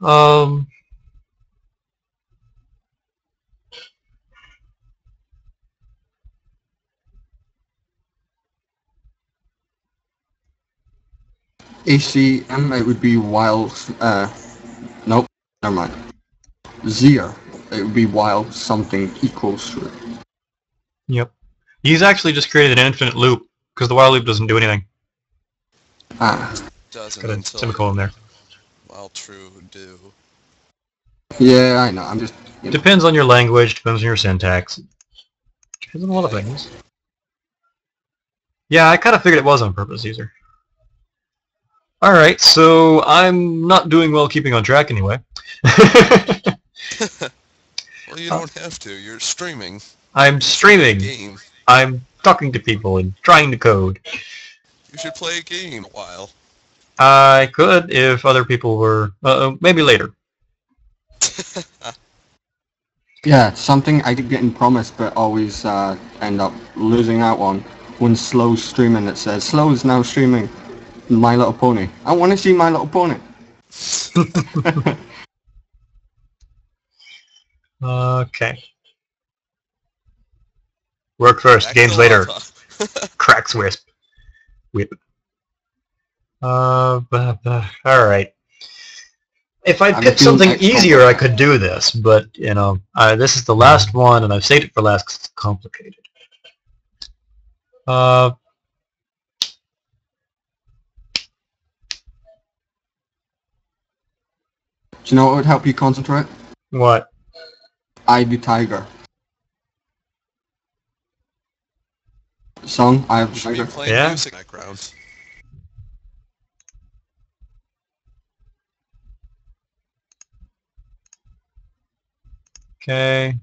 Um, ACM, it would be while, nope, never mind. Zero, it would be while something equals true. yep. He's actually just created an infinite loop, because the while loop doesn't do anything. Ah, Doesn't Got a until semicolon there. while true do. yeah, I know, I'm just, you know. Depends on your language, depends on your syntax. Depends on a lot of Yeah. things. Yeah, I kind of figured it was on purpose, Caesar. Alright, so I'm not doing well keeping on track anyway. Well, you don't have to. You're streaming. I'm You should play a streaming. game. I'm talking to people and trying to code. You should play a game a while. I could if other people were... maybe later. Yeah, something I keep getting promised but always end up losing out on when Slow's streaming. It says, Slow is now streaming My Little Pony. I want to see My Little Pony. Okay. Work first, Back games to later. lava. Cracks wisp. Whip. Alright. If I I'm picked feeling something XCompWiz. easier, I could do this, but, you know, this is the last one, and I've saved it for last because it's complicated. Do you know what would help you concentrate? What? Eye the Tiger. Song, Eye of the You should be Tiger. playing Yeah? music in the background. Okay.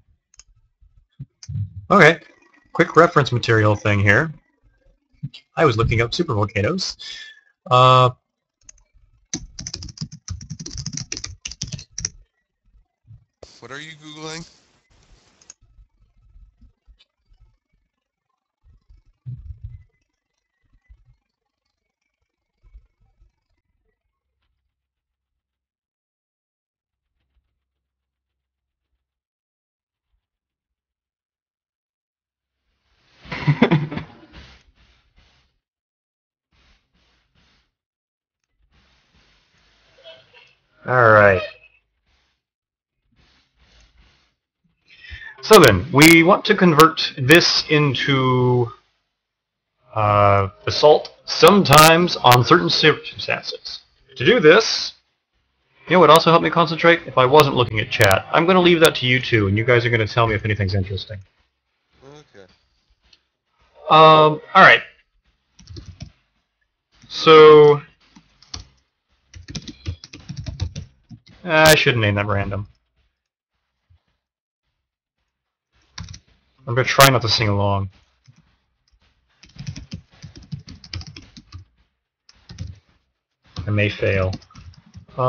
Okay. Quick reference material thing here. I was looking up super volcanoes. What are you Googling? Alright. So then, we want to convert this into basalt sometimes on certain circumstances. To do this, you know what also helped me concentrate? If I wasn't looking at chat. I'm going to leave that to you two, and you guys are going to tell me if anything's interesting. Okay. Alright. So, I shouldn't name them random. I'm going to try not to sing along. I may fail. They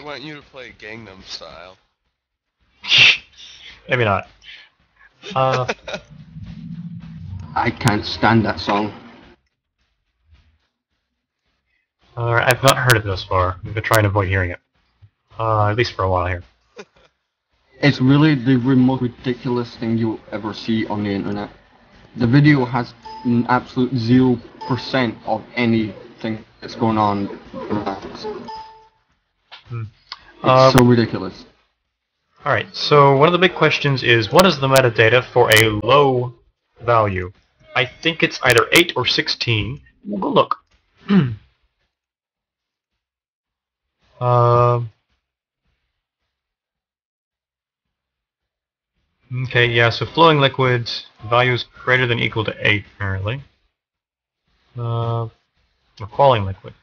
want you to play Gangnam Style. Maybe not. I can't stand that song. Alright, I've not heard it thus far. I'm going to try and avoid hearing it. At least for a while here. It's really the most ridiculous thing you'll ever see on the internet. The video has an absolute 0% of anything that's going on. It's so ridiculous. Alright, so one of the big questions is, what is the metadata for a low value? I think it's either 8 or 16. We'll go look. Okay, yeah, so flowing liquids, value is greater than or equal to 8, apparently. Or falling liquid.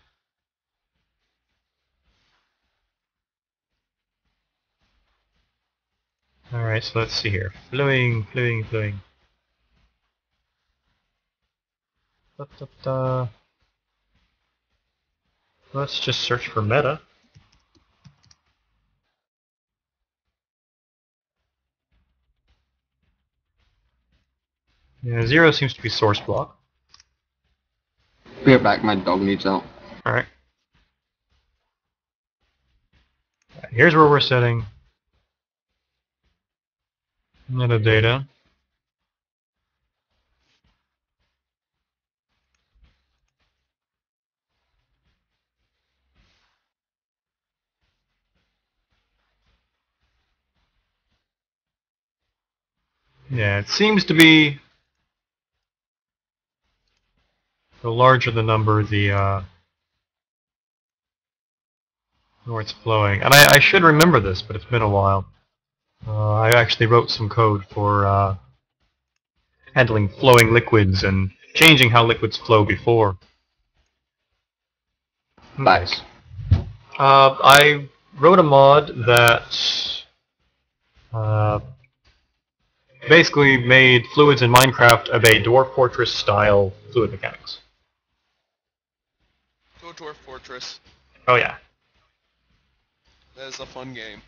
Alright, so let's see here. Flowing. Da, da, da. Let's just search for meta. Yeah, 0 seems to be source block. Be right back, my dog needs out. Alright. here's where we're setting metadata. Yeah, it seems to be the larger the number, the more it's flowing. And I should remember this, but it's been a while. I actually wrote some code for handling flowing liquids and changing how liquids flow before. Nice. I wrote a mod that basically made fluids in Minecraft obey Dwarf Fortress style fluid mechanics. Go Dwarf Fortress. Oh yeah, That is a fun game.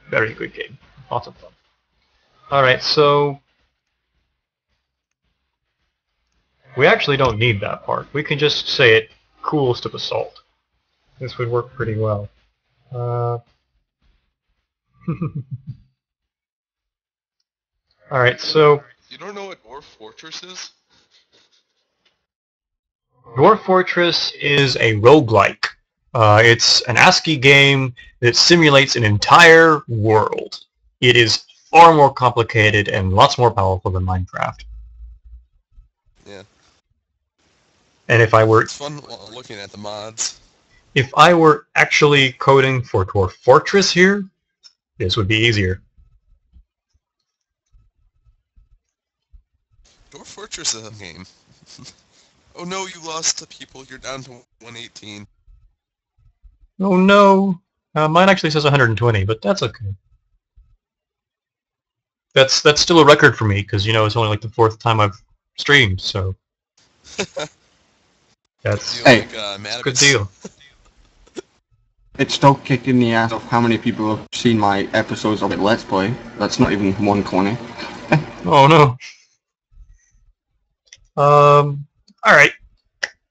very good game. Lots of fun. Alright, so we actually don't need that part. We can just say it cools to basalt. This would work pretty well. Alright, so You don't know what Dwarf Fortress is? Dwarf Fortress is a roguelike. It's an ASCII game that simulates an entire world. It is far more complicated and lots more powerful than Minecraft. Yeah. And if I were It's fun looking at the mods. actually coding for Dwarf Fortress here, this would be easier. Dwarf Fortress is a game. Oh no, you lost to people. You're down to 118. Oh no! Mine actually says 120, but that's okay. That's still a record for me, because, you know, it's only like the 4th time I've streamed, so... That's You Hey. like, a Maddox? good deal. It's still kicking the ass of how many people have seen my episodes of it Let's Play. That's not even 120. Oh no. Alright.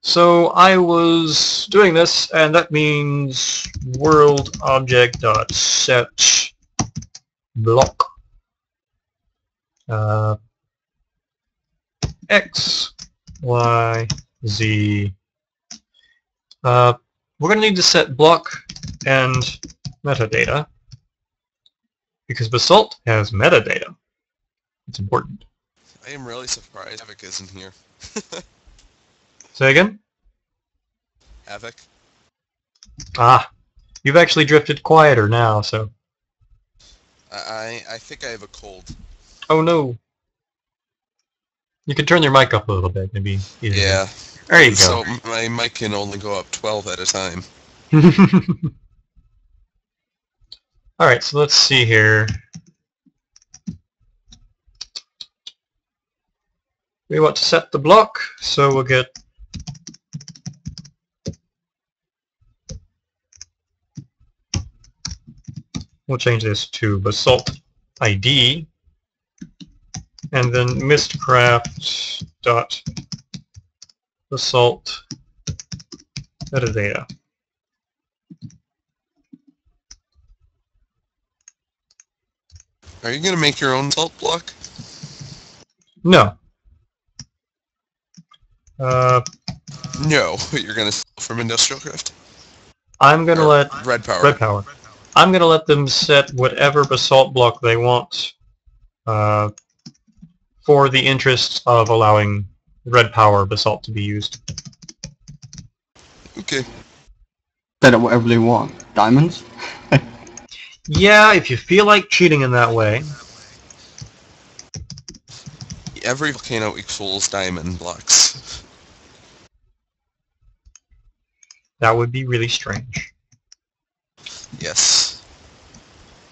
So I was doing this, and that means world object.set block x, y, z. We're going to need to set block and metadata, because Basalt has metadata. It's important. I am really surprised Havoc isn't here. Say again? Havoc? Ah, you've actually drifted quieter now, so... I think I have a cold. Oh no. You can turn your mic up a little bit, maybe. Easier. Yeah. There you go. So my mic can only go up 12 at a time. Alright, so let's see here. We want to set the block, so we'll get we'll change this to basalt ID, and then mistcraft dot basalt metadata. Are you going to make your own salt block? No. No, you're going to steal from Industrial Craft? I'm gonna let Red Power. Red Power. I'm gonna let them set whatever basalt block they want for the interests of allowing Red Power basalt to be used. Okay. Set it whatever they want. Diamonds? Yeah, if you feel like cheating in that way. Every volcano equals diamond blocks. That would be really strange. Yes.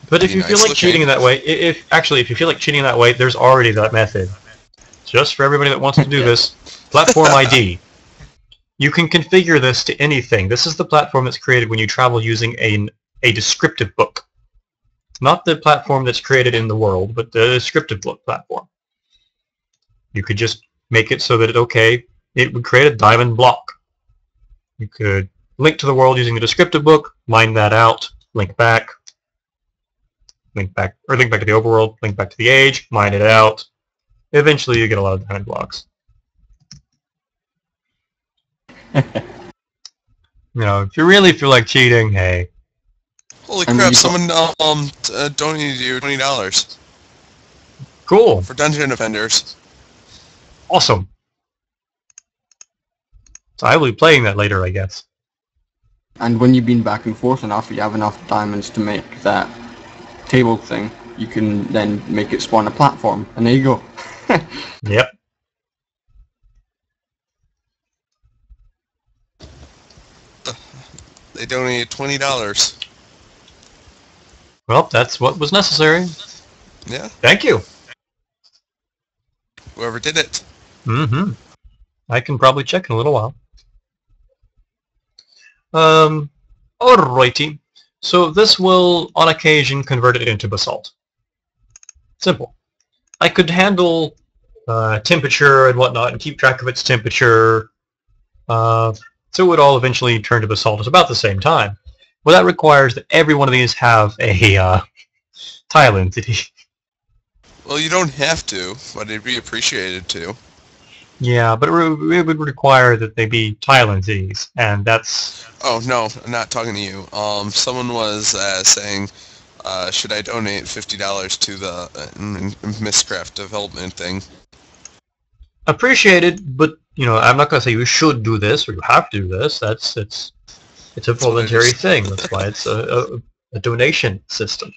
But if Be you feel nice like cheating in that way, if you feel like cheating in that way, there's already that method. Just for everybody that wants to do this, platform ID. You can configure this to anything. This is the platform that's created when you travel using a descriptive book. Not the platform that's created in the world, but the descriptive book platform. You could just make it so that it would create a diamond block. You could link to the world using the descriptive book, mine that out, link back, link back to the overworld, link back to the age, mine it out. Eventually you get a lot of diamond blocks. You know, if you really feel like cheating, hey. Holy And crap! you Someone donated you $20 Cool. for Dungeon Defenders. Awesome. So I will be playing that later, I guess. And when you've been back and forth enough, you have enough diamonds to make that table thing, you can then make it spawn a platform, and there you go. Yep. They donated $20. Well, that's what was necessary. Yeah, Thank you. whoever did it. Mm-hmm. I can probably check in a little while. Alrighty. So this will, on occasion, convert it into basalt. Simple. I could handle temperature and whatnot and keep track of its temperature, so it would all eventually turn to basalt at about the same time. Well, that requires that every one of these have a tile entity. Well, you don't have to, but it'd be appreciated to. Yeah, but it would require that they be tile entities, and that's... Oh, no, I'm not talking to you. Someone was saying, should I donate $50 to the Mistcraft development thing? appreciated, but, you know, I'm not going to say you should do this or you have to do this. It's a voluntary thing. That's why it's a donation system.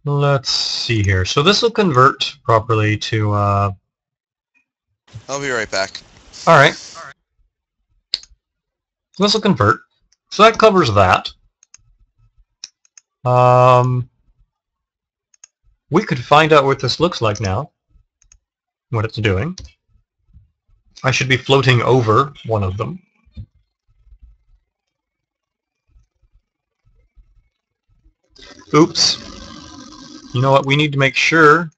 Let's see here. So this will convert properly to... I'll be right back. Alright. So this will convert. So that covers that. We could find out what this looks like now. What it's doing. I should be floating over one of them. Oops. You know what? We need to make sure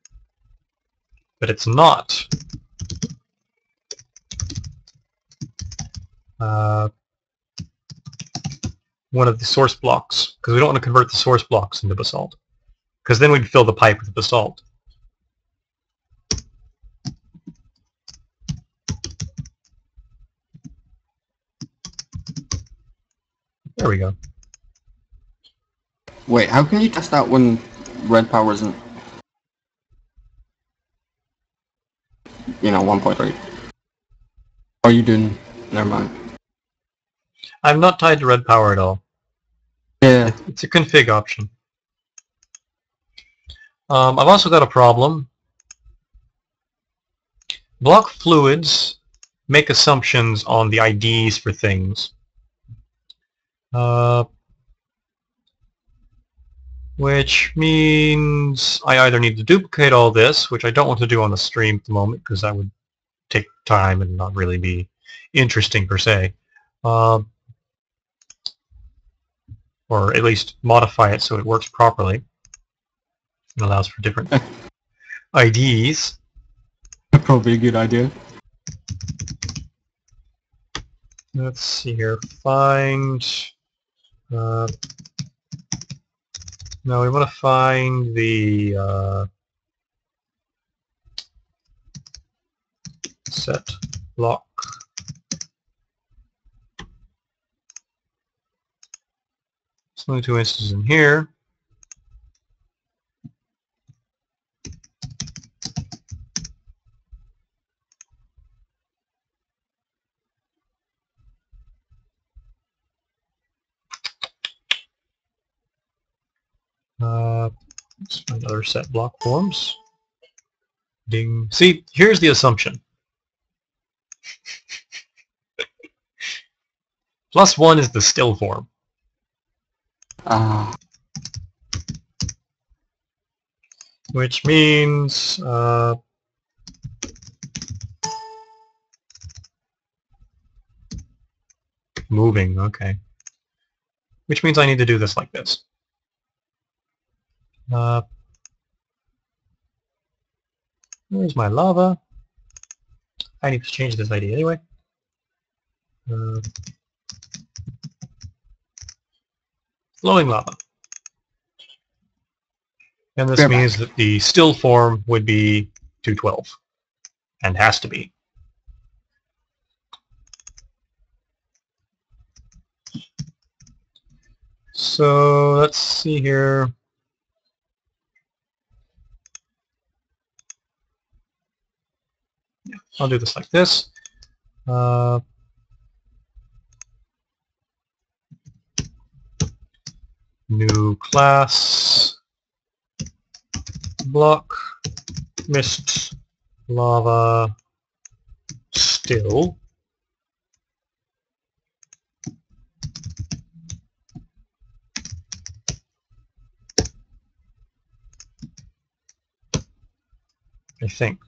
that it's not. One of the source blocks, because we don't want to convert the source blocks into basalt, because then we'd fill the pipe with basalt. There we go. Wait, how can you test out when red power isn't, 1.3? Are you doing... Never mind. I'm not tied to red power at all. Yeah. It's a config option. I've also got a problem. Block fluids make assumptions on the IDs for things. Which means I either need to duplicate all this, which I don't want to do on the stream at the moment because that would take time and not really be interesting per se. Or at least modify it so it works properly. It allows for different IDs. Probably a good idea. Let's see here. Find... no, we want to find the set block. There's only 2 instances in here. Let's find other set block forms. Ding. See, here's the assumption. +1 is the still form. Which means moving, okay. Which means I need to do this like this. Where's my lava? I need to change this ID anyway. Flowing lava. And this means that the still form would be 212. And has to be. So let's see here. Yeah, I'll do this like this. New class block mist lava still. I think.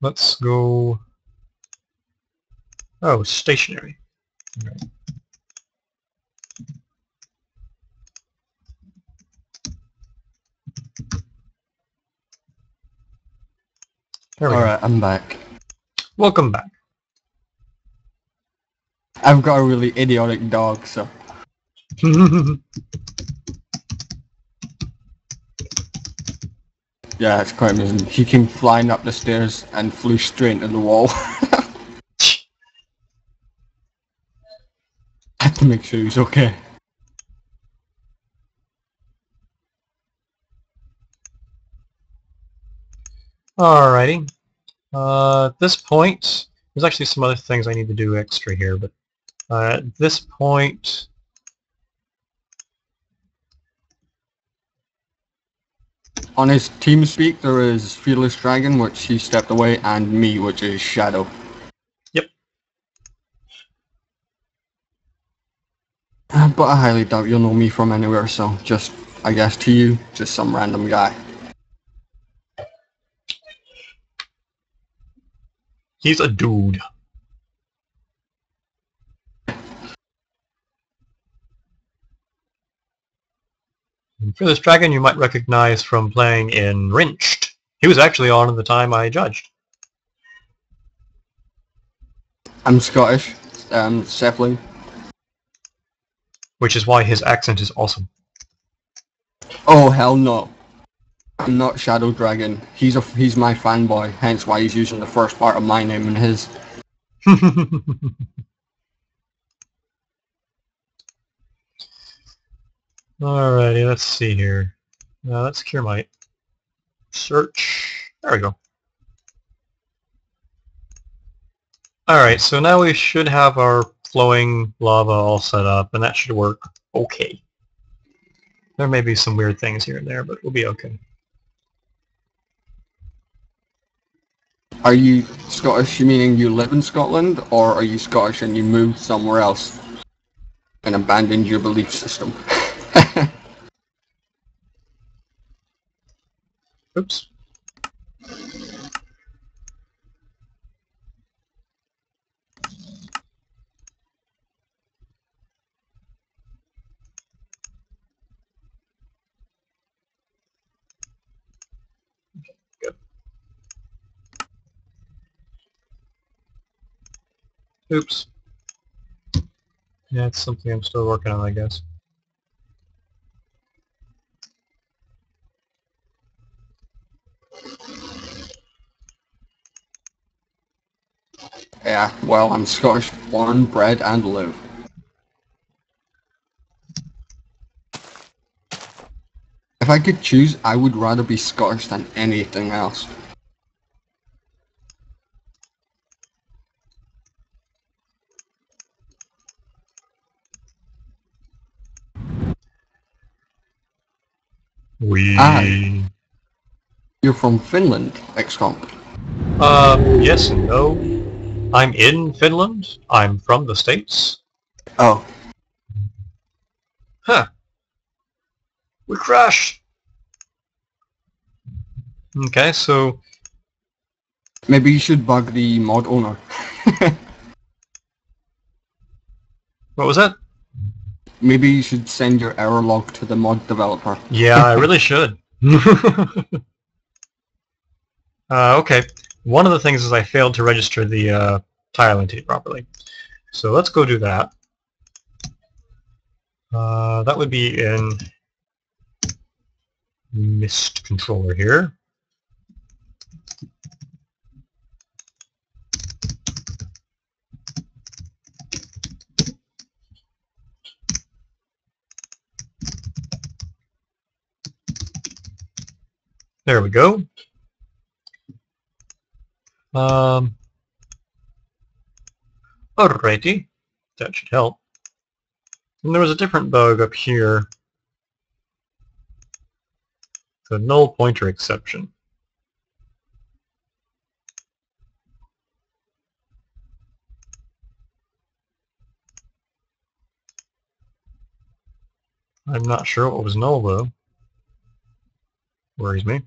Let's go. Oh, stationary. All right. Alright, I'm back. Welcome back. I've got a really idiotic dog, so... Yeah, it's quite amazing. He came flying up the stairs and flew straight into the wall. I had to make sure he was okay. Alrighty. At this point, there's actually some other things I need to do extra here, but at this point, On his team speak, there is Fearless Dragon, which he stepped away, and me, which is Shadow. Yep. But I highly doubt you'll know me from anywhere, so just, I guess to you, just some random guy. He's a dude. And for this dragon, you might recognize from playing in Wrenched. He was actually on at the time I judged. I'm Scottish, Sept. Which is why his accent is awesome. Oh, hell no. I'm not Shadow Dragon. He's my fanboy, hence why he's using the first part of my name and his. Alrighty, let's see here. Let's cure my search. There we go. Alright, so now we should have our flowing lava all set up, and that should work okay. There may be some weird things here and there, but we'll be okay. Are you Scottish, meaning you live in Scotland, or are you Scottish and you moved somewhere else and abandoned your belief system? Oops. Good. Oops. Yeah, it's something I'm still working on, I guess. Yeah, well, I'm Scottish, born, bred, and live. If I could choose, I would rather be Scottish than anything else. You're from Finland, XComp. Yes and no. I'm in Finland. I'm from the States. Oh. Huh. We crashed. Okay, so... Maybe you should bug the mod owner. What was that? Maybe you should send your error log to the mod developer. Yeah, I really should. Okay. One of the things is I failed to register the tile entity properly. So let's go do that. That would be in Mist controller here. There we go. Alrighty, that should help. And there was a different bug up here. The null pointer exception. I'm not sure what was null though. Worries me.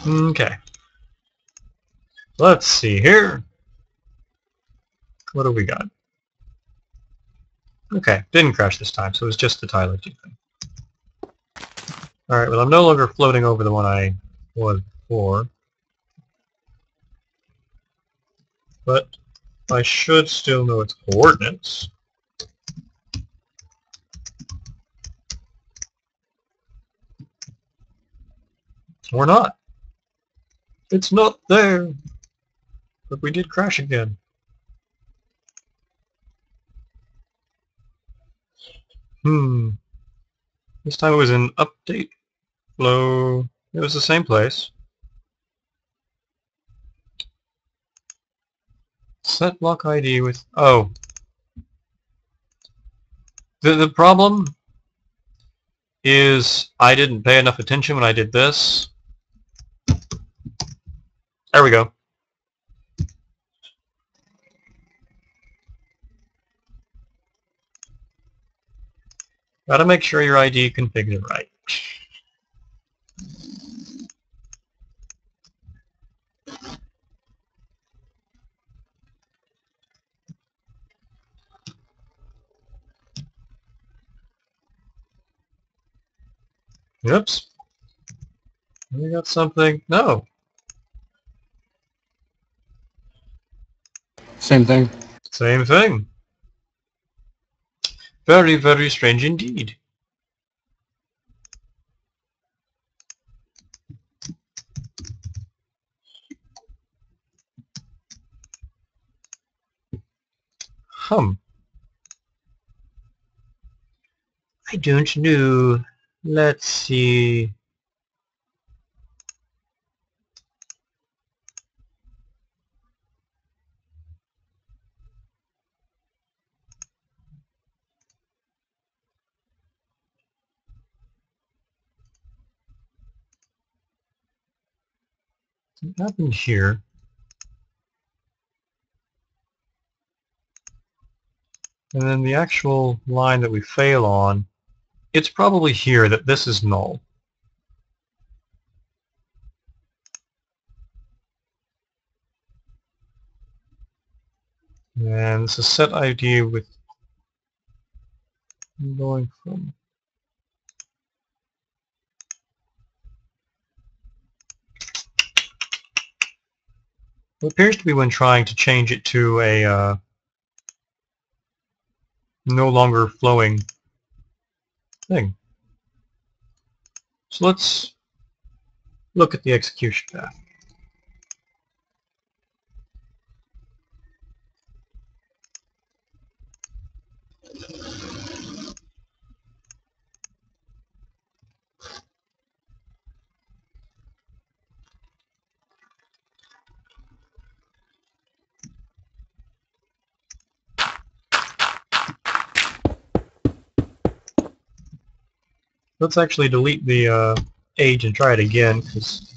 Okay. Let's see here. What do we got? Okay, didn't crash this time, so it was just the tile thing. Alright, well I'm no longer floating over the one I was before. But I should still know its coordinates. Or not. It's not there. But we did crash again. This time it was in update flow. It was the same place. Set block ID with... Oh. The problem is I didn't pay enough attention when I did this. There we go. Gotta make sure your ID configured right. Oops. We got something. No. Same thing. Same thing. Very, very strange indeed. I don't know. Let's see. What happened here? And then the actual line that we fail on, it's probably here that this is null. And this is set ID with going from what appears to be when trying to change it to a no longer flowing thing. So let's look at the execution path. Let's actually delete the age and try it again, because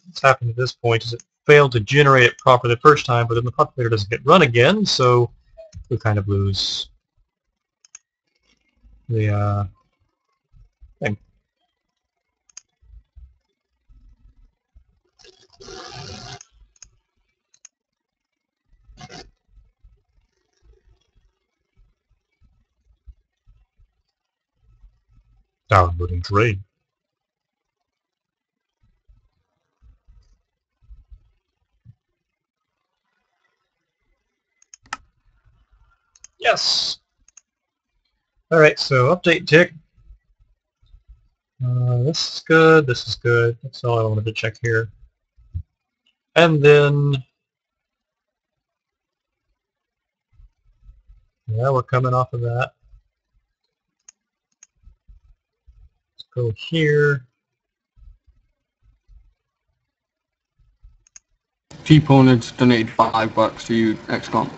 what's happened at this point is it failed to generate it properly the first time, but then the populator doesn't get run again, so we kind of lose. the thing. Downloading train. Yes! Alright, so update tick. This is good, this is good. That's all I wanted to check here. And then... yeah, we're coming off of that. Let's go here. T-Ponage donated $5 to you, XComp.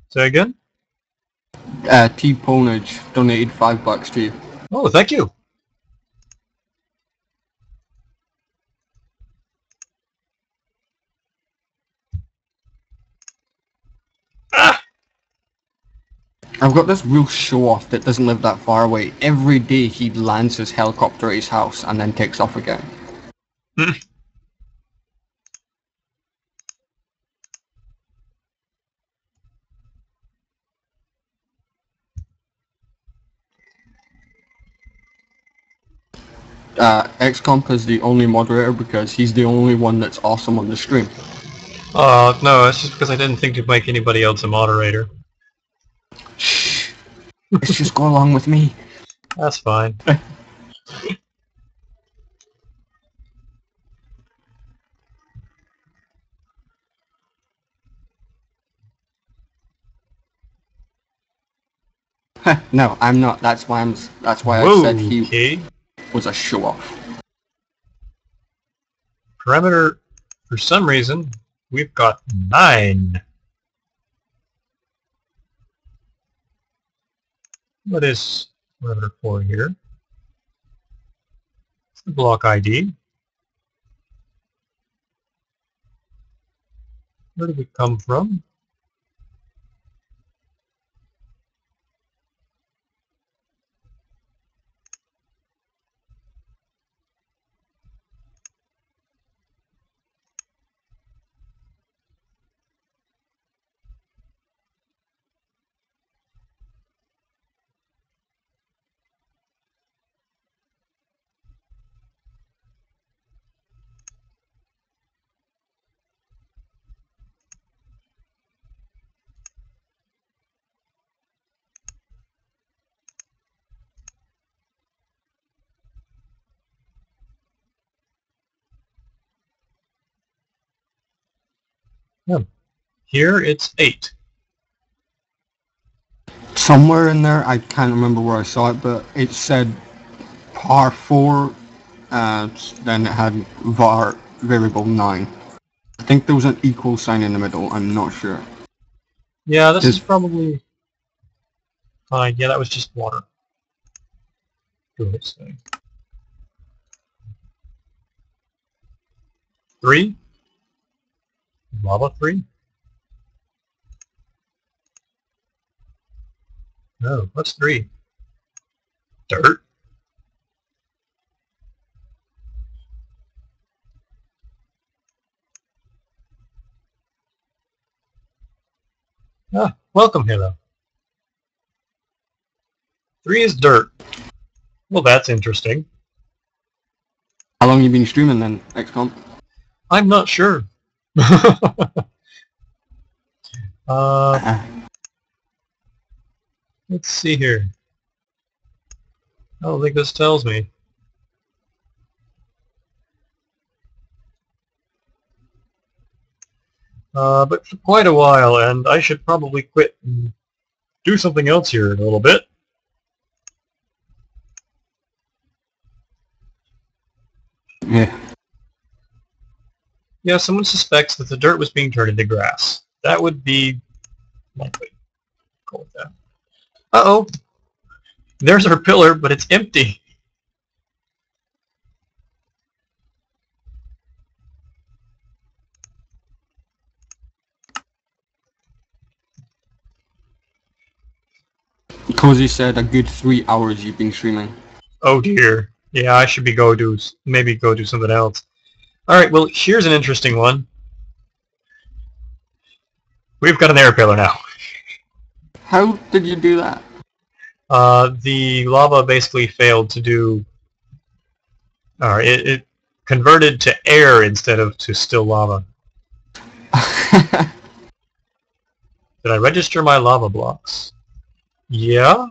Say again? T-Ponage donated $5 to you. Oh, thank you! Ah! I've got this real show-off that doesn't live that far away. Every day he lands his helicopter at his house and then takes off again. XComp is the only moderator because he's the only one that's awesome on the stream. No, it's just because I didn't think to make anybody else a moderator. Shh! Let's just go along with me. That's fine. No, I'm not. That's why I said he Okay. was a show-off. Parameter, for some reason, we've got 9. What is parameter 4 here? It's the block ID. Where did we come from? No. Here it's 8. Somewhere in there, I can't remember where I saw it, but it said par 4, then it had var variable 9. I think there was an equal sign in the middle, I'm not sure. Yeah, this is probably fine. Yeah, that was just water. Do this thing. 3? Lava 3? No, what's 3? Dirt? Ah, welcome, Halo. 3 is dirt. Well, that's interesting. How long have you been streaming then, XComp? I'm not sure. Let's see here. I don't think this tells me. But for quite a while, and I should probably quit and do something else here in a little bit. Yeah. Yeah, someone suspects that the dirt was being turned into grass. That would be likely. Go with that. Uh-oh! There's our pillar, but it's empty. Cozy said a good 3 hours you've been streaming. Oh dear. Yeah, I should be maybe go do something else. Alright, well, here's an interesting one. We've got an air pillar now. How did you do that? The lava basically failed to do... it converted to air instead of to still lava. Did I register my lava blocks? Yeah?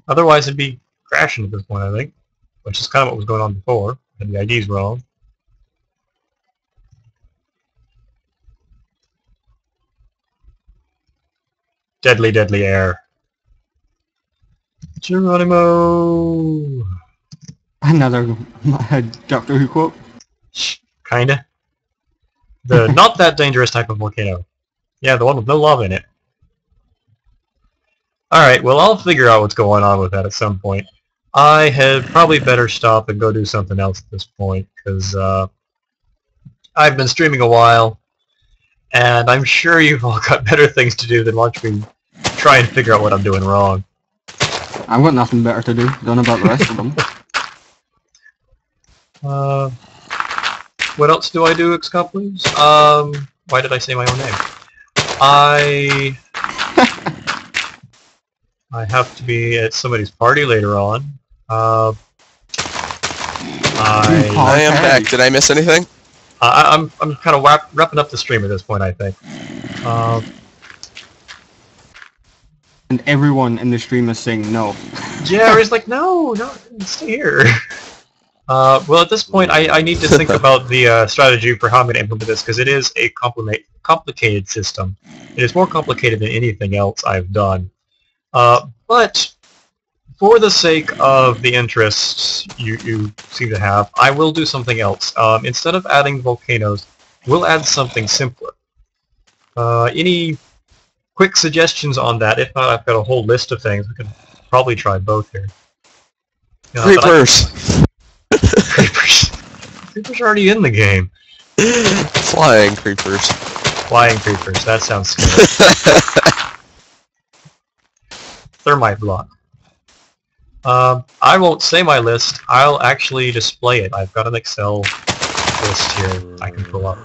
Otherwise it'd be crashing at this point, I think. Which is kind of what was going on before, and the ID's wrong. Deadly, deadly air. Geronimo! Another Doctor Who quote. Kinda. The not that dangerous type of volcano. Yeah, the one with no lava in it. Alright, well I'll figure out what's going on with that at some point. I had probably better stop and go do something else at this point, because I've been streaming a while, and I'm sure you've all got better things to do than watch me try and figure out what I'm doing wrong. I've got nothing better to do. Don't know about the rest of them. What else do I do, XCompWiz? Why did I say my own name? I have to be at somebody's party later on. I am back. Did I miss anything? I'm kind of wrapping up the stream at this point, I think. And everyone in the stream is saying no. Yeah, it's like, no, stay here. Well, at this point, I need to think about the strategy for how I'm going to implement this, because it is a complicated system. It is more complicated than anything else I've done. But for the sake of the interests you seem to have, I will do something else. Instead of adding volcanoes, we'll add something simpler. Any quick suggestions on that? If not, I've got a whole list of things. We could probably try both here. Creepers! Creepers. Creepers are already in the game. Flying creepers. Flying creepers. That sounds scary. Thermite block. I won't say my list. I'll actually display it. I've got an Excel list here I can pull up.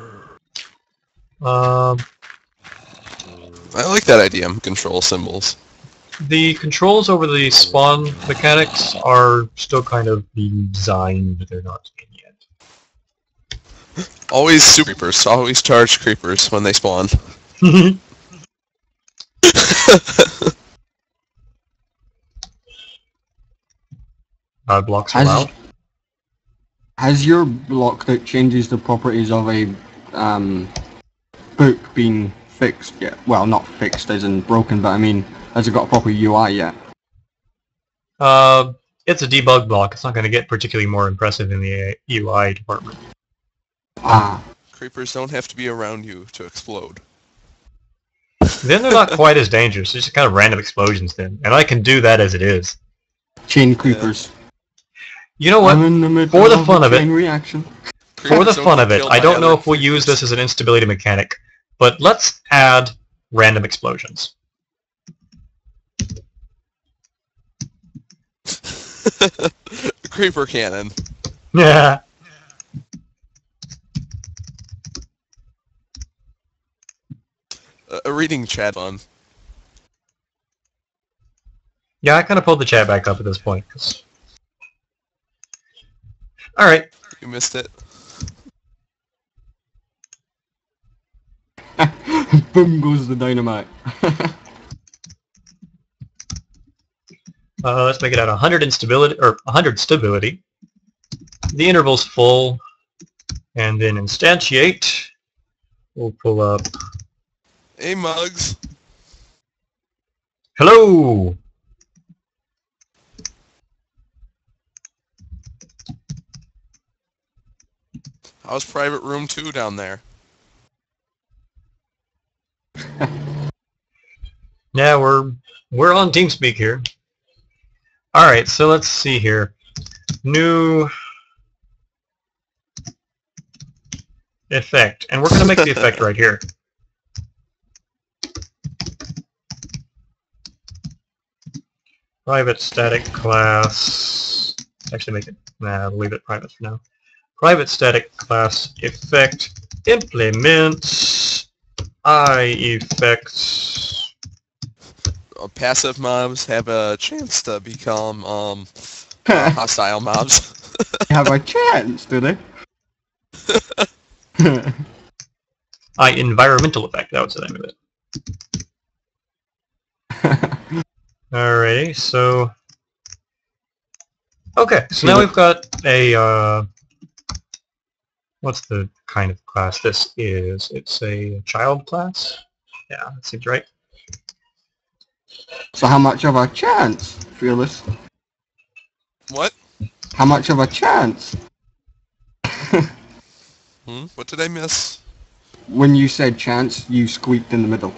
I like that idea. Control symbols. The controls over the spawn mechanics are still kind of being designed. They're not in yet. Always super creepers. Always charge creepers when they spawn. Blocks allowed. Has your block that changes the properties of a book been fixed yet? Well, not fixed as in broken, but I mean, has it got a proper UI yet? It's a debug block. It's not going to get particularly more impressive in the UI department. Creepers don't have to be around you to explode. Then they're not quite as dangerous. It's just kind of random explosions then. And I can do that as it is. Chain creepers. You know what? For the fun of it, reaction. For the fun of it, I don't know if we'll use this as an instability mechanic, but let's add random explosions. Creeper cannon. Yeah. A reading chat on. Yeah, I kind of pulled the chat back up at this point. Alright. You missed it. Boom goes the dynamite. Let's make it at 100 instability, or 100 stability. The interval's full, and then instantiate. We'll pull up. Hey, Mugs. Hello. How's private room 2 down there? Yeah, we're on TeamSpeak here. Alright, so let's see here. New effect. And we're going to make the effect right here. Private static class. Actually, make it. Nah, leave it private for now. Private static class effect implements effects. Passive mobs have a chance to become hostile mobs. Have a chance, do they? Environmental effect. That was the name of it. Alrighty, so... Okay, so now we've got a, what's the kind of class this is? It's a child class? Yeah, that seems right. So how much of a chance, Fearless? What? How much of a chance? What did I miss? When you said chance, you squeaked in the middle.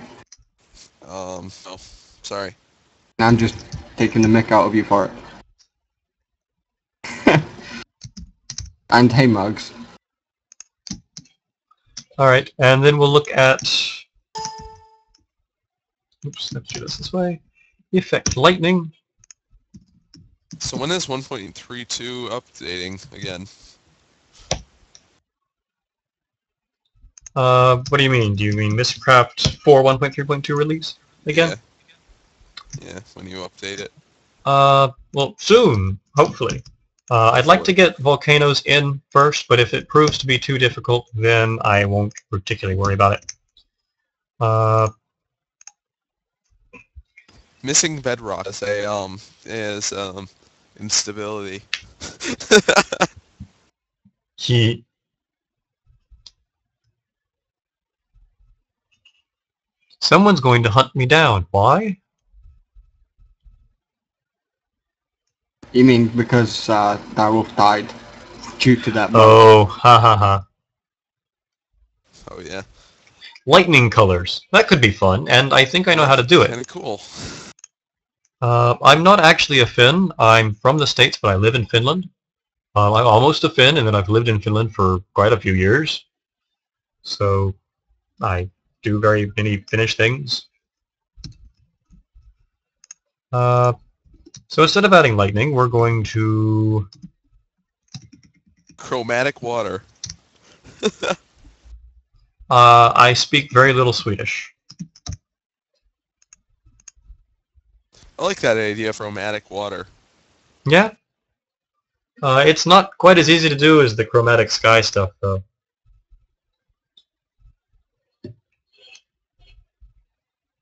Oh, sorry. I'm just taking the mick out of you for it. And hey, Mugs. Alright, and then we'll look at... Oops, let's do this way. Effect lightning. So when is 1.32 updating again? What do you mean? Do you mean Mistcraft 4 1.3.2 release again? Yeah, when you update it. Well, soon, hopefully. I'd like to get volcanoes in first, but if it proves to be too difficult, then I won't particularly worry about it. Missing bedrock is instability. Someone's going to hunt me down. Why? You mean because Darwolf died due to that? Oh, ha ha ha. Oh yeah. Lightning colors. That could be fun, and I think I know how to do it. Kinda cool. I'm not actually a Finn. I'm from the States, but I live in Finland. I'm almost a Finn, and then I've lived in Finland for quite a few years. So, I do very many Finnish things. So instead of adding lightning, we're going to... Chromatic water. I speak very little Swedish. I like that idea of chromatic water. Yeah. It's not quite as easy to do as the chromatic sky stuff, though.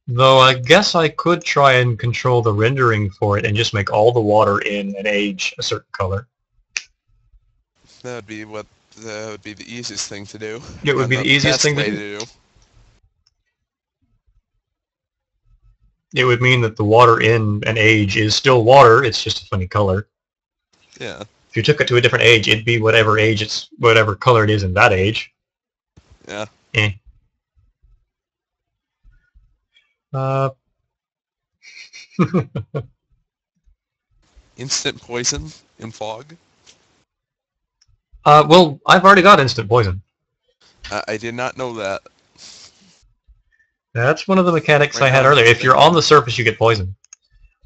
Though I guess I could try and control the rendering for it and just make all the water in an age a certain color. That would be the easiest thing to do. It would be the easiest thing to do. It would mean that the water in an age is still water, it's just a funny color. Yeah. If you took it to a different age, it'd be whatever color it is in that age. Yeah. Eh. Instant poison in fog? Well, I've already got instant poison. I did not know that. That's one of the mechanics Right I had now, earlier. If you're on the surface, you get poison.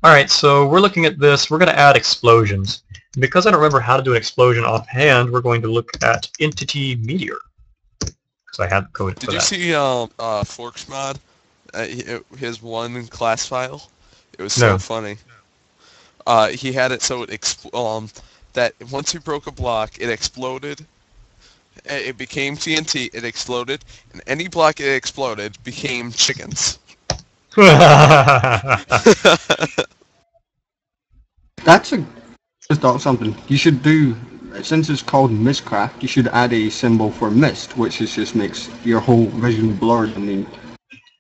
Alright, so we're looking at this. We're going to add explosions. Because I don't remember how to do an explosion offhand, we're going to look at Entity Meteor. Because I had the code for that. Did you see Forks mod? His one class file? It was so funny. He had it so it that once he broke a block, it exploded. It became TNT, it exploded, and any block it exploded became chickens. That's just thought something. You should do, since it's called Mistcraft, you should add a symbol for mist, which just makes your whole vision blurred. I mean,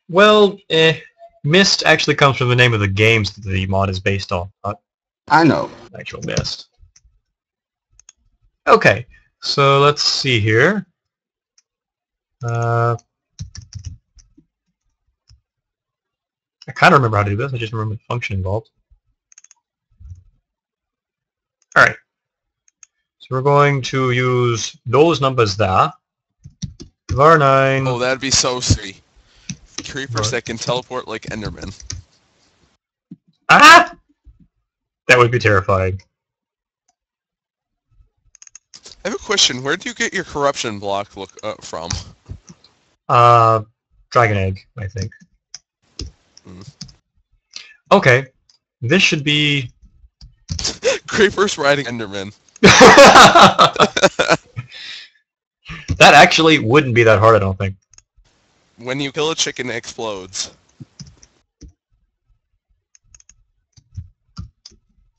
well, mist actually comes from the name of the games that the mod is based on, not I know. actual mist. Okay, so let's see here. I kind of remember how to do this, I just remember the function involved. Alright, so we're going to use those numbers there. var9. Oh, that'd be so sweet. Creepers that can teleport like Enderman. Ah! would be terrifying. I have a question. Where do you get your corruption block from? Dragon egg, I think. Hmm. Okay, this should be... Creepers riding Enderman. That actually wouldn't be that hard, I don't think. When you kill a chicken, it explodes.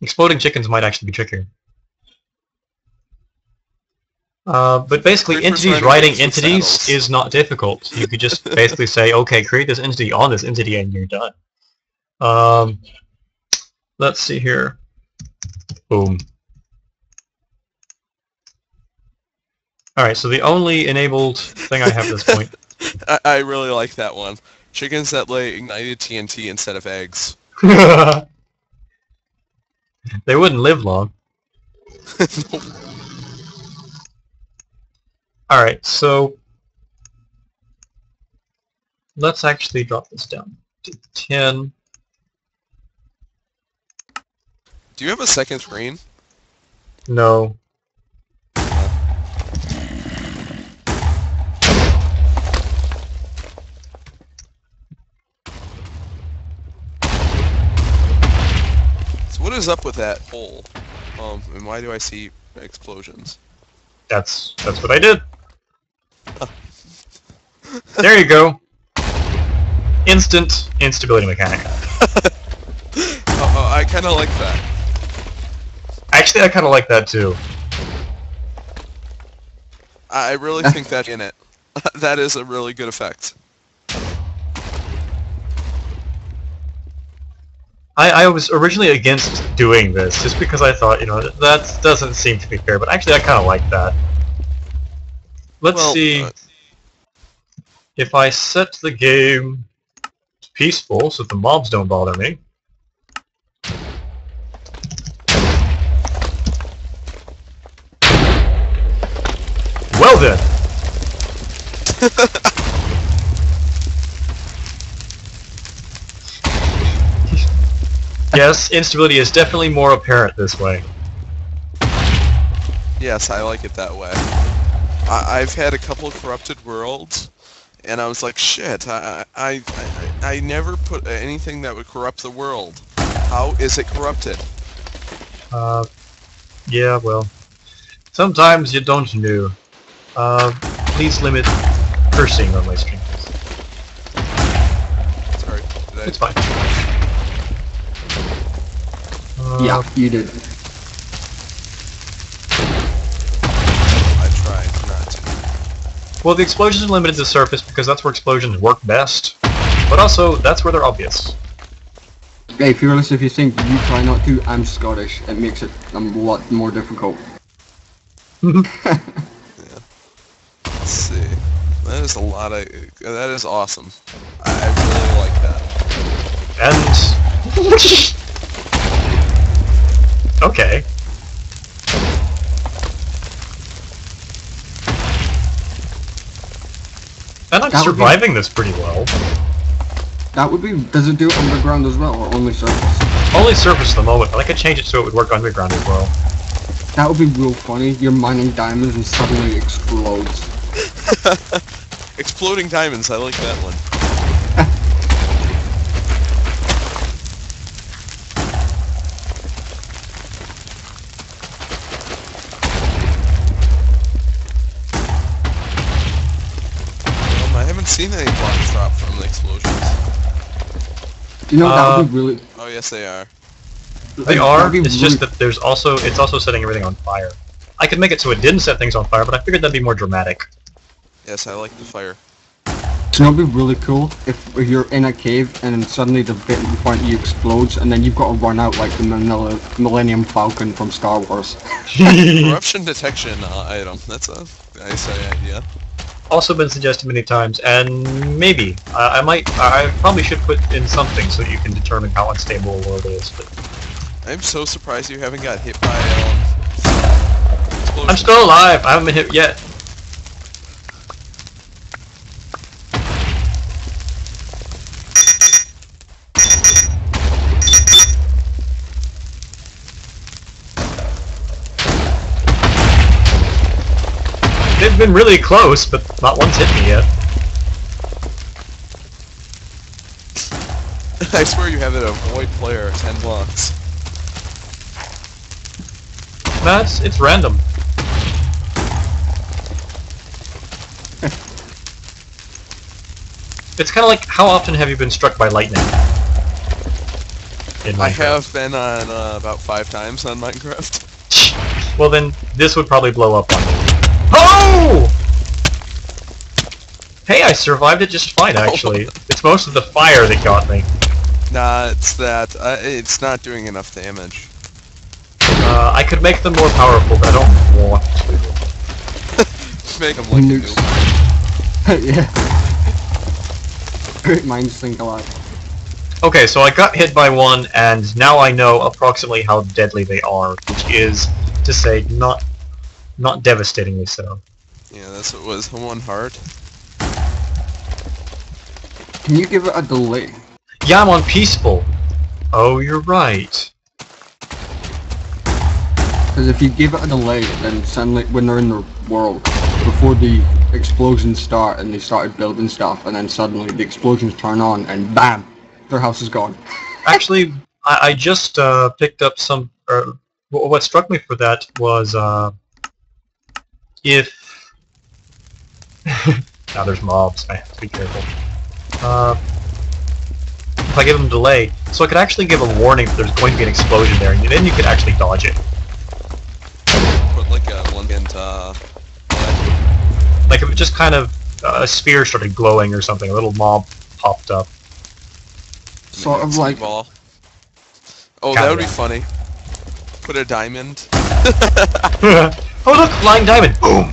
Exploding chickens might actually be trickier. But basically, Creepers entities riding writing with entities saddles. is not difficult. You could just basically say, okay, create this entity on this entity, and you're done. Let's see here. Boom. Alright, so the only enabled thing I have at this point... I really like that one. Chickens that lay ignited TNT instead of eggs. They wouldn't live long. Alright, so... let's actually drop this down to 10. Do you have a second screen? No. So what is up with that hole? And why do I see explosions? That's what I did. There you go. Instant instability mechanic. I kind of like that. Actually, I kind of like that too. I really think that's in it. That is a really good effect. I was originally against doing this, just because I thought, that doesn't seem to be fair, but actually I kind of like that. Let's see if I set the game to peaceful so that the mobs don't bother me. Well then! Yes, instability is definitely more apparent this way. Yes, I like it that way. I've had a couple of corrupted worlds, and I was like, shit, I never put anything that would corrupt the world. How is it corrupted? Yeah, well, sometimes you don't know. Please limit cursing on my stream. Sorry, It's fine. Yeah, you did. I tried not to. Well, the explosions are limited to surface because that's where explosions work best, but also that's where they're obvious. Hey, Fearless, if you think you try not to, I'm Scottish. It makes it a lot more difficult. Yeah. Let's see. That is a lot of... that is awesome. I really like that. And... okay. And I'm surviving this pretty well. That would be... does it do underground as well, or only surface? Only surface at the moment, but I could change it so it would work underground as well. That would be real funny. You're mining diamonds and suddenly it explodes. Exploding diamonds, I like that one. I haven't seen any blocks drop from the explosions. That would be really... Oh yes they are. They are, it's just that it's also setting everything on fire. I could make it so it didn't set things on fire, but I figured that'd be more dramatic. Yes, I like the fire. So it'd be really cool if you're in a cave and then suddenly the bit in front of you explodes and then you've got to run out like the Millennium Falcon from Star Wars. Corruption detection item. That's a nice idea. Also been suggested many times, and maybe I probably should put in something so that you can determine how unstable a world is. But I'm so surprised you haven't got hit by explosions. I'm still alive. I haven't been hit yet. They've been really close, but not one's hit me yet. I swear you have it avoid player 10 blocks. It's random. It's kind of like, how often have you been struck by lightning? I have been on about 5 times on Minecraft. Well then, this would probably blow up on you. Oh! Hey, I survived it just fine, actually. It's most of the fire that got me. Nah, it's that. It's not doing enough damage. I could make them more powerful, but I don't want to. Make them like Nukes. a noob. Yeah. Great minds think alike. Okay, so I got hit by one, and now I know approximately how deadly they are, which is to say, not devastatingly so. Yeah, that's what was 1 heart. Can you give it a delay? Yeah, I'm on peaceful. Oh, you're right. Because if you give it a delay, then suddenly when they're in the world, before the explosions start and they started building stuff, and then suddenly the explosions turn on and BAM! Their house is gone. Actually, I just picked up some... what struck me for that was if... now there's mobs, I have to be careful. If I give them delay, so I could actually give a warning if there's going to be an explosion there, and then you could actually dodge it. Put like a 1-hint, Like if it just kind of, a sphere started glowing or something, a little mob popped up. Sort of like... ball. Oh, that would be funny. Put a diamond. Oh look, flying diamond! Boom!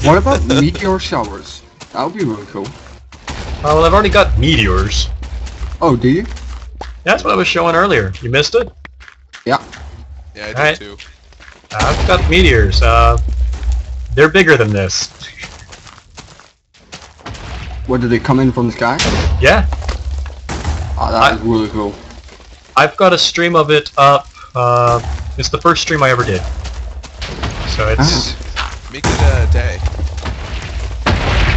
What about meteor showers? That would be really cool. Well, I've already got meteors. Oh, do you? That's what I was showing earlier. You missed it? Yeah. Yeah, I did Alright. too. I've got meteors. They're bigger than this. What, did they come in from the sky? Yeah. Oh, that is really cool. I've got a stream of it up. It's the first stream I ever did. So it's Make it a day.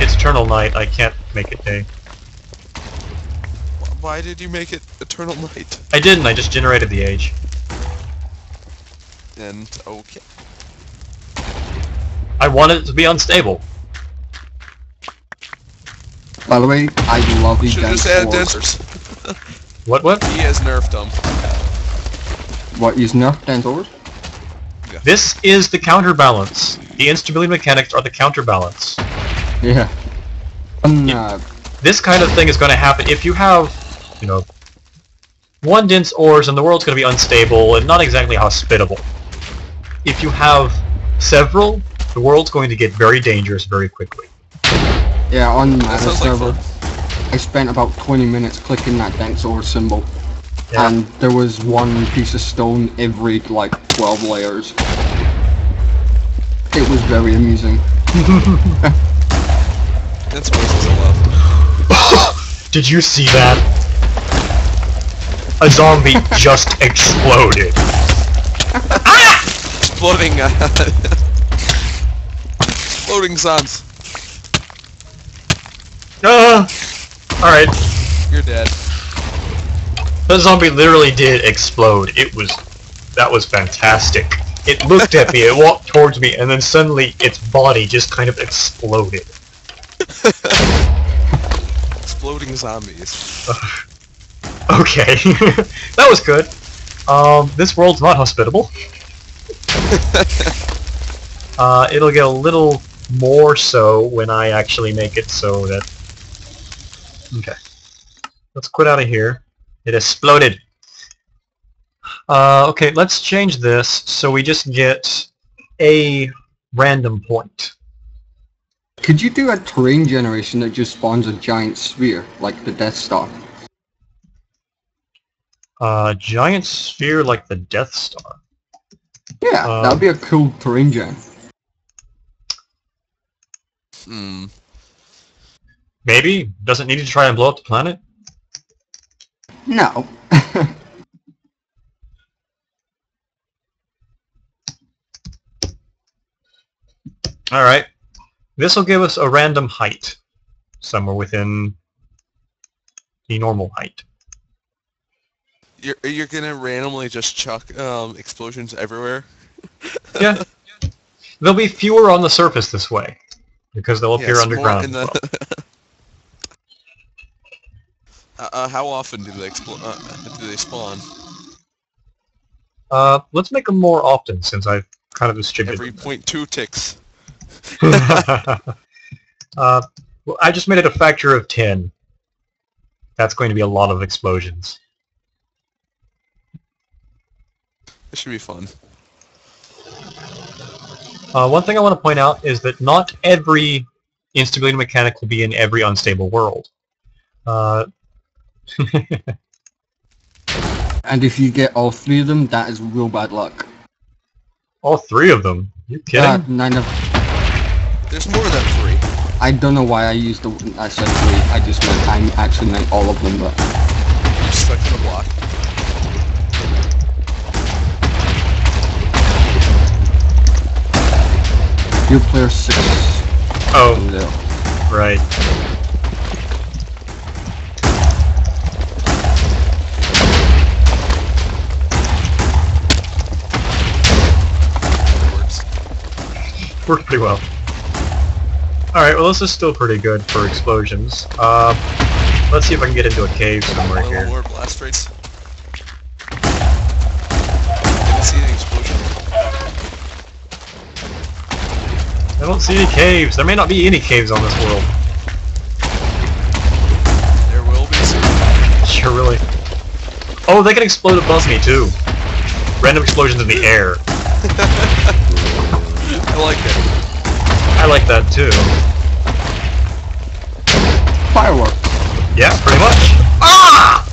it's Eternal Night. I can't make it day. Why did you make it Eternal Night? I didn't. I just generated the age. And okay. I wanted it to be unstable. By the way, I love these Should dense just add ores. dancers. What? He has nerfed them. What, use nerf dense ores? This is the counterbalance. The instability mechanics are the counterbalance. Yeah. This kind of thing is going to happen if you have, you know, 1 dense ores and the world's going to be unstable and not exactly hospitable. If you have several, the world's going to get very dangerous very quickly. Yeah, on my That sounds like server, fun. I spent about 20 minutes clicking that dense ore symbol. Yeah. And there was 1 piece of stone every, like, 12 layers. It was very amusing. That's voices I love. Did you see that? A zombie just exploded. Exploding, exploding suns. Alright. You're dead. The zombie literally did explode. That was fantastic. It looked at me, it walked towards me, and then suddenly its body just kind of exploded. Exploding zombies. Okay. That was good. This world's not hospitable. It'll get a little more so when I actually make it so that... Okay. Let's quit out of here. It exploded. Okay, let's change this so we just get a random point. Could you do a terrain generation that just spawns a giant sphere, like the Death Star? Giant sphere like the Death Star. Yeah, that would be a cool terrain gen. Hmm. Maybe? Doesn't need to try and blow up the planet? No. Alright. This will give us a random height, somewhere within the normal height. You're gonna randomly just chuck explosions everywhere? Yeah. There'll be fewer on the surface this way, because they'll appear underground. In the how often do they spawn? Let's make them more often, since I've kind of distributed Every 0.2 ticks. Well, I just made it a factor of 10. That's going to be a lot of explosions. This should be fun. One thing I want to point out is that not every instability mechanic will be in every unstable world. And if you get all 3 of them, that is real bad luck. All 3 of them? You kidding? 9 of... There's more than 3. I don't know why I used I said 3. I just meant, I actually meant all of them, but... You're stuck in a block. Your player 6. Oh, No. right. Worked pretty well. Alright, well this is still pretty good for explosions. Let's see if I can get into a cave somewhere here. More blast rates. Didn't see the explosion. I don't see any caves. There may not be any caves on this world. There will be soon. Sure, really. Oh, they can explode above me too. Random explosions in the air. I like it. I like that too. Fireworks. Yeah, pretty much. Ah!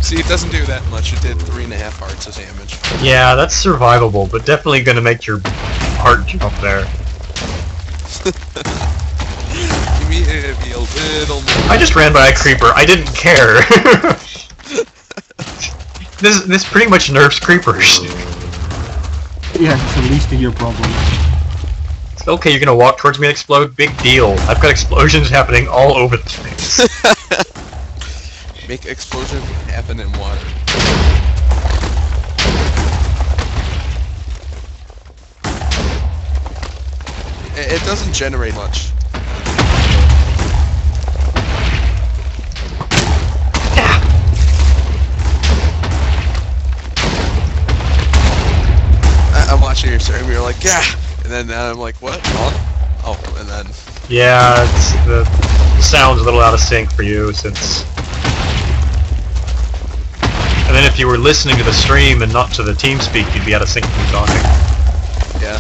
See, it doesn't do that much. It did 3.5 hearts of damage. Yeah, that's survivable, but definitely gonna make your heart jump there. Give me a little more. I just ran by a creeper. I didn't care. This pretty much nerfs creepers. Yeah, it's the least of your problem. It's okay, you're gonna walk towards me and explode? Big deal. I've got explosions happening all over the place. Make explosion happen in water. It doesn't generate much. I'm watching your stream, you're like, yeah! And then I'm like, what? Huh? Oh, and then... Yeah, the sound's a little out of sync for you, since... And then if you were listening to the stream and not to the TeamSpeak, you'd be out of sync with me talking. Yeah.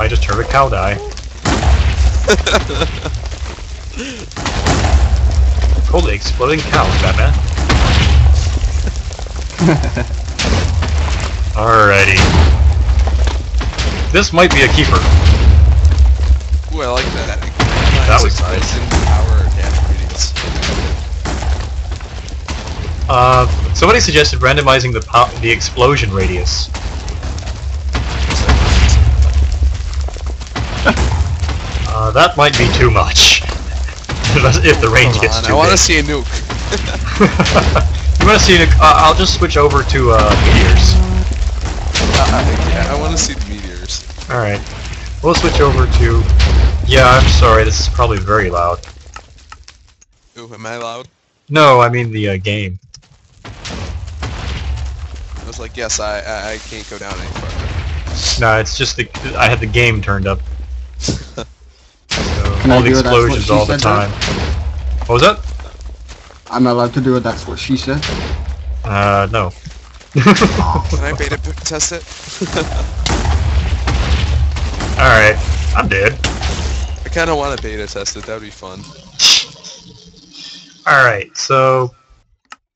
I just heard a cow die. Holy exploding cows, Batman. Alrighty. This might be a keeper. Ooh, I like that. That was nice. Power attack radius. Somebody suggested randomizing the explosion radius. That might be too much. If the range gets too big. I want to see a nuke. You want to see a nuke? I'll just switch over to meteors. Yeah, I want to see the meteors. Alright. We'll switch over to... Yeah, I'm sorry, this is probably very loud. Ooh, am I loud? No, I mean the game. I was like, yes, I can't go down any further. No, it's just I had the game turned up. So, Can all I the do it? That's what explosions she all the said, time. What was that? I'm allowed to do it, that's what she said. No. Can I beta test it? Alright, I'm dead. I kind of want to beta test it, that would be fun. Alright, so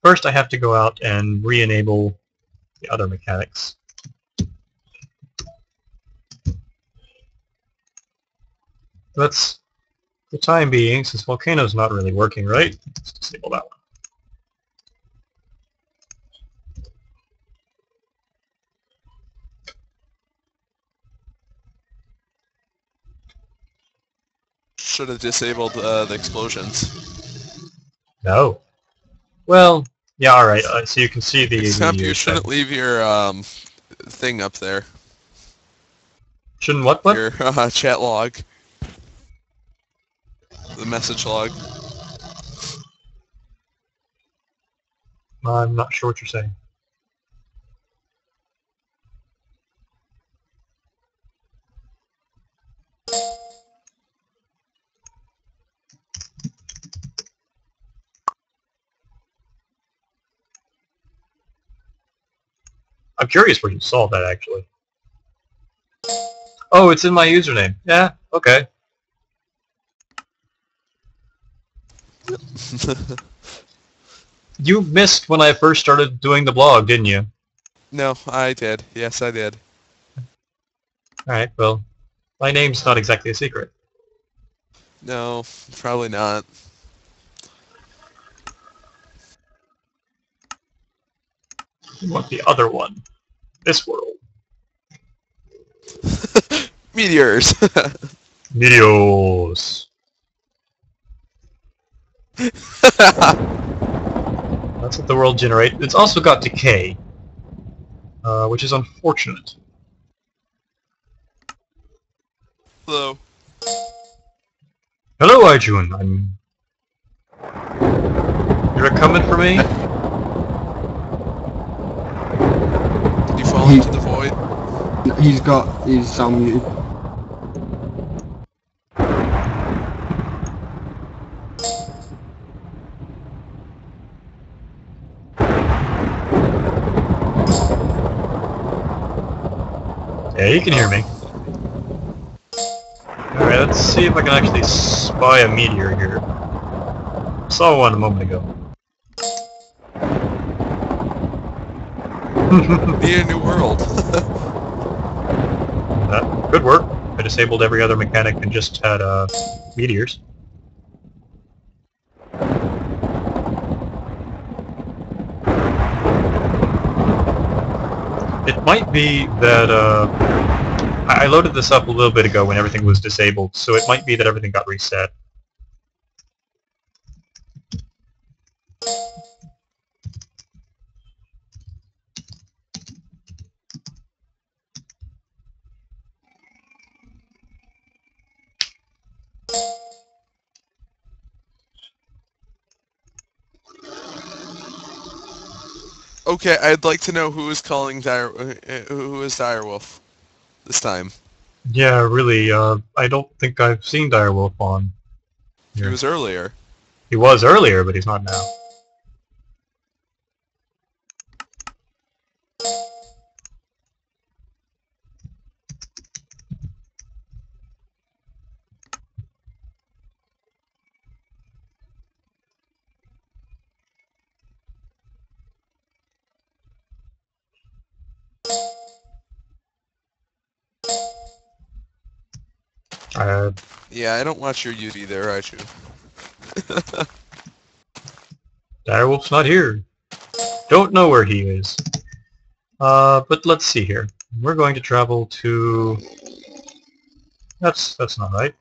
first I have to go out and re-enable the other mechanics. Let's, for the time being, since volcano's not really working right, let's disable that one. Should have disabled the explosions. No. Well, yeah, alright, so you can see the... Except you shouldn't leave your thing up there. Shouldn't what? Your chat log. The message log. I'm not sure what you're saying. I'm curious where you saw that, actually. Oh, it's in my username. Yeah, okay. You missed when I first started doing the blog, didn't you? No, I did. Yes, I did. Alright, well, my name's not exactly a secret. No, probably not. You want the other one. This world. Meteors. Meteors. That's what the world generates. It's also got decay, which is unfortunate. Hello. Hello, Arjun. You're coming for me? Did you fall into the void? He's on mute. Yeah, you can hear me. Alright, let's see if I can actually spy a meteor here. Saw one a moment ago. Be a new world. That could work. I disabled every other mechanic and just had meteors. It might be that I loaded this up a little bit ago when everything was disabled, so it might be that everything got reset. Okay, I'd like to know who is calling who is Direwolf this time. Yeah, really, I don't think I've seen Direwolf on here. He was earlier. He was earlier, but he's not now. Yeah, I don't watch your YouTube either, I should. Direwolf's not here. Don't know where he is. But let's see here. We're going to travel to... That's not right.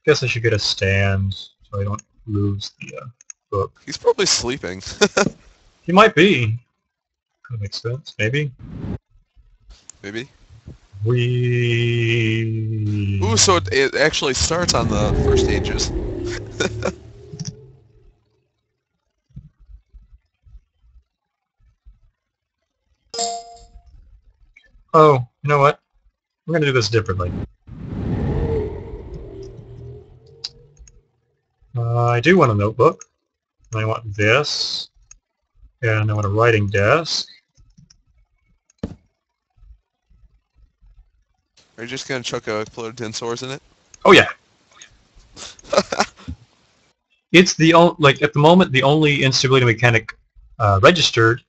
Guess I should get a stand so I don't lose the book. He's probably sleeping. He might be. Could make sense, maybe. Maybe. Ooh, so it actually starts on the first stages. Oh, you know what? We're going to do this differently. I do want a notebook. I want this. And I want a writing desk. Are you just going to chuck a exploded tin swords in it? Oh yeah. It's the like at the moment the only instability mechanic registered.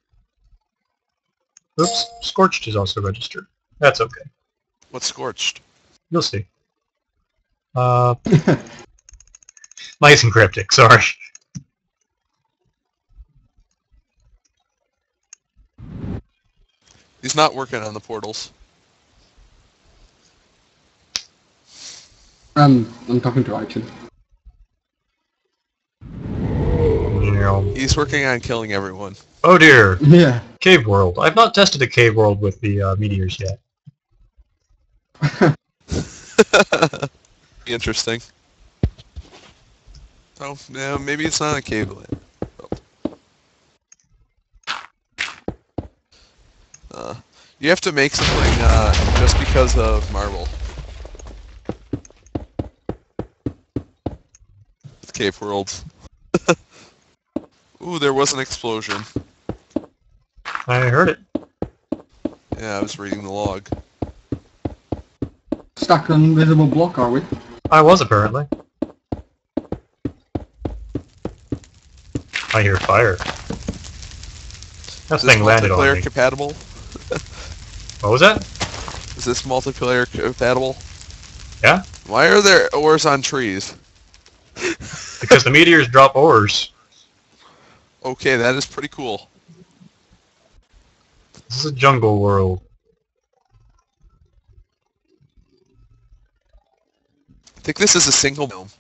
Oops, Scorched is also registered. That's okay. What's scorched? You'll see. Nice and cryptic, sorry. He's not working on the portals. I'm talking to Action. He's working on killing everyone. Oh dear. Yeah. Cave world. I've not tested a cave world with the meteors yet. Interesting. Oh, yeah, maybe it's not a cave land. You have to make something just because of marble. With cave worlds. Ooh, there was an explosion. I heard it. Yeah, I was reading the log. Stuck on invisible block, are we? I was apparently. I hear fire. That thing landed on multiplayer me. compatible? What was that? Is this multiplayer compatible? Yeah? Why are there ores on trees? Because the meteors drop ores. Okay, that is pretty cool. This is a jungle world. I think this is a single biome.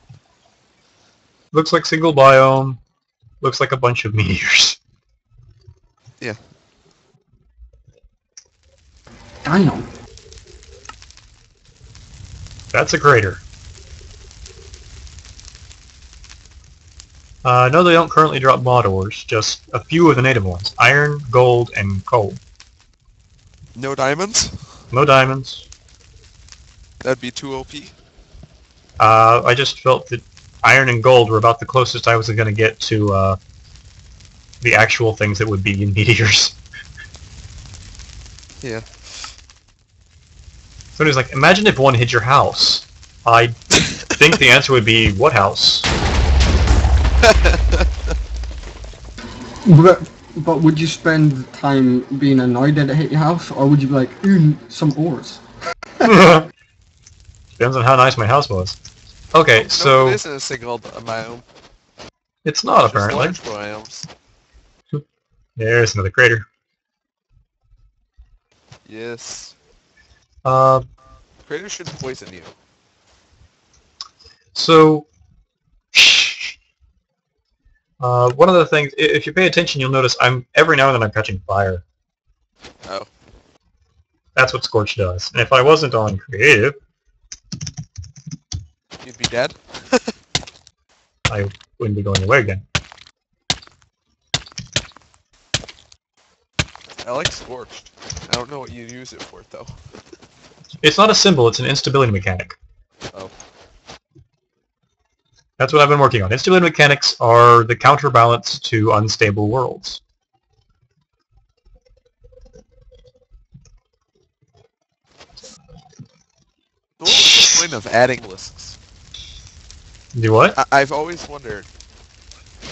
Looks like single biome. Looks like a bunch of meteors. Yeah. Dino. That's a crater. No, they don't currently drop mod ores, just a few of the native ones. Iron, gold, and coal. No diamonds? No diamonds. That'd be too OP. I just felt that iron and gold were about the closest I was going to get to the actual things that would be in meteors. Yeah. Somebody's like, imagine if one hit your house. I think the answer would be, what house? But would you spend time being annoyed that it hit your house, or would you be like, some ores? Depends on how nice my house was. Okay, so... No, it isn't a single biome. It's not, It's just apparently. large biomes. There's another crater. Yes. Uh, Craters should poison you. so... one of the things, if you pay attention, you'll notice every now and then I'm catching fire. Oh. That's what Scorch does. And if I wasn't on creative, You'd be dead? I wouldn't be going away again. I like Scorched. I don't know what you'd use it for, though. It's not a symbol, it's an instability mechanic. Oh. That's what I've been working on. Instability mechanics are the counterbalance to unstable worlds. What's the point of adding obelisks? Do what? I've always wondered.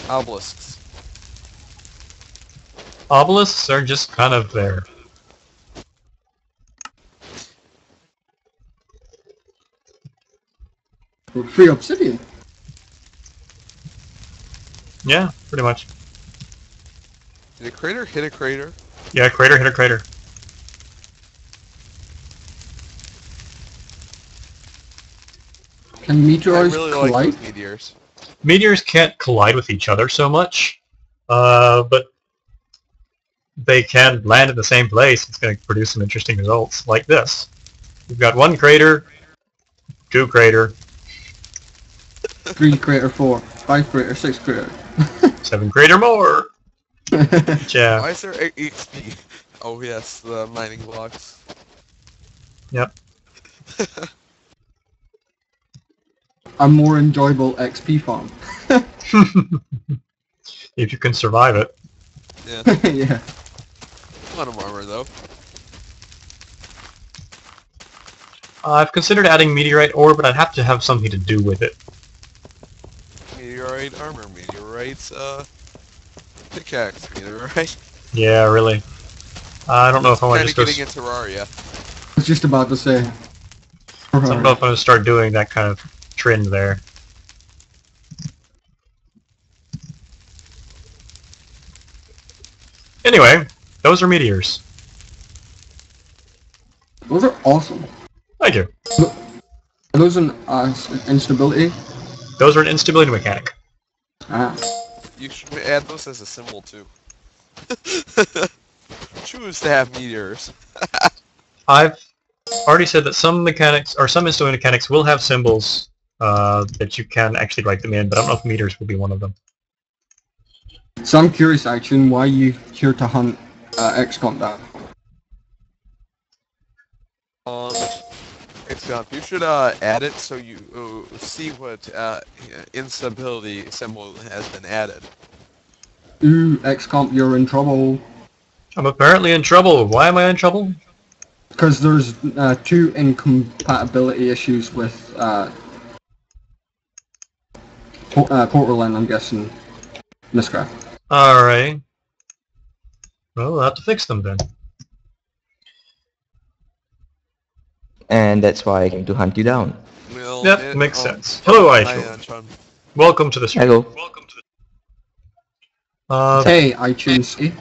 Obelisks. Obelisks are just kind of there. Free obsidian. Yeah, pretty much. Did a crater hit a crater? Yeah, crater hit a crater. Can meteoroids I really collide? like those meteors. Meteors can't collide with each other so much, but they can land in the same place. It's going to produce some interesting results, like this. We've got 1 crater, 2 crater, 3 crater, 4, 5 crater, 6 crater. 7 crater more! Yeah. Why is there XP? Oh yes, the mining blocks. Yep. A more enjoyable XP farm. If you can survive it. Yeah. Yeah. A lot of armor though. I've considered adding meteorite ore, but I'd have to have something to do with it. Meteorite armor, meteorites, pickaxe, meteorite. Yeah, really. I don't know if I want to Kinda just go... getting into Terraria. was just about to say. So I don't know if I'm going to start doing that kind of trend there. Anyway, those are meteors. Those are awesome. Thank you. Are those an instability? Those are an instability mechanic. Ah. You should add those as a symbol too. Choose to have meteors. I've already said that some mechanics, or some instability mechanics, will have symbols that you can actually write them in, but I don't know if meters will be one of them. So I'm curious, Action, why you here to hunt XComp down? XComp, you should add it so you see what instability symbol has been added. Ooh, XComp, you're in trouble. I'm apparently in trouble. Why am I in trouble? Because there's 2 incompatibility issues with Portland, I'm guessing. Miscraft. Alright. Well, we'll have to fix them then. And that's why I came to hunt you down. Well, Yep, makes sense. Hello, iTunes. Welcome to the stream. Hello. Welcome to the... Hey, iTunes.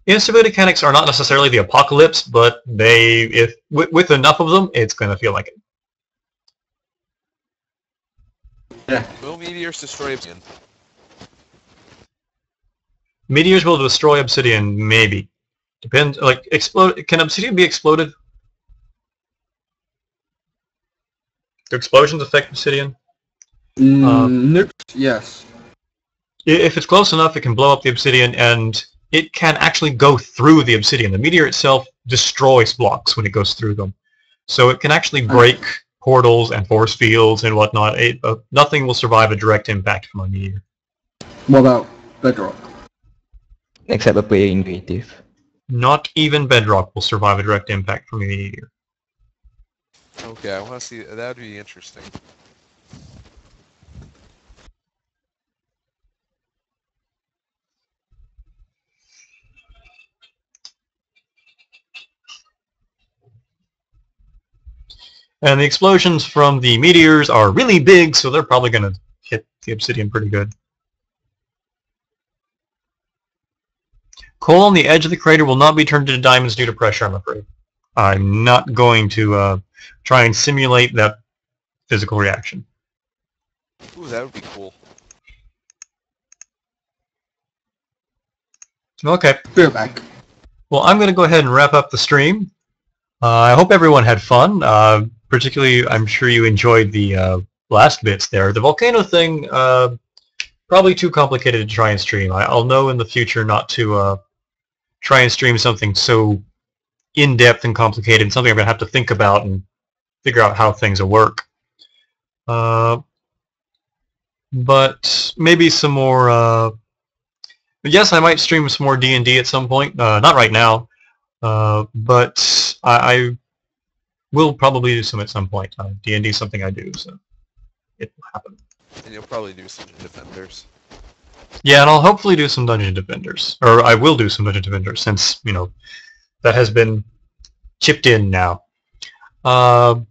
Instability mechanics are not necessarily the apocalypse, but they, if with enough of them, it's going to feel like it. Yeah. Will meteors destroy obsidian? Meteors will destroy obsidian, maybe. Depends, like, explode. Can obsidian be exploded? Do explosions affect obsidian? Nukes, yes. If it's close enough, it can blow up the obsidian, and it can actually go through the obsidian. The meteor itself destroys blocks when it goes through them. So it can actually break portals and force fields and whatnot. Nothing will survive a direct impact from a meteor. What about bedrock? Except a playing creative. Not even bedrock will survive a direct impact from a meteor. Okay, I want to see. That would be interesting. And the explosions from the meteors are really big, so they're probably going to hit the obsidian pretty good. Coal on the edge of the crater will not be turned into diamonds due to pressure, I'm afraid. I'm not going to try and simulate that physical reaction. Ooh, that would be cool. Okay. Beer back. Well, I'm going to go ahead and wrap up the stream. I hope everyone had fun. Particularly, I'm sure you enjoyed the last bits there. The volcano thing, probably too complicated to try and stream. I'll know in the future not to try and stream something so in-depth and complicated, something I'm going to have to think about and figure out how things will work. But maybe some more... yes, I might stream some more D&D at some point. Not right now. But I will probably do some at some point. D&D is something I do, so it will happen. And you'll probably do some Defenders. Yeah, and I'll hopefully do some Dungeon Defenders. Or I will do some Dungeon Defenders, since, you know, that has been chipped in now. Alright,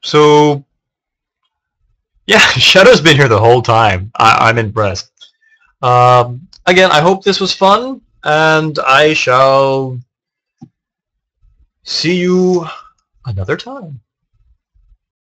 so... yeah, Shadow's been here the whole time. I'm impressed. Again, I hope this was fun, and I shall see you another time.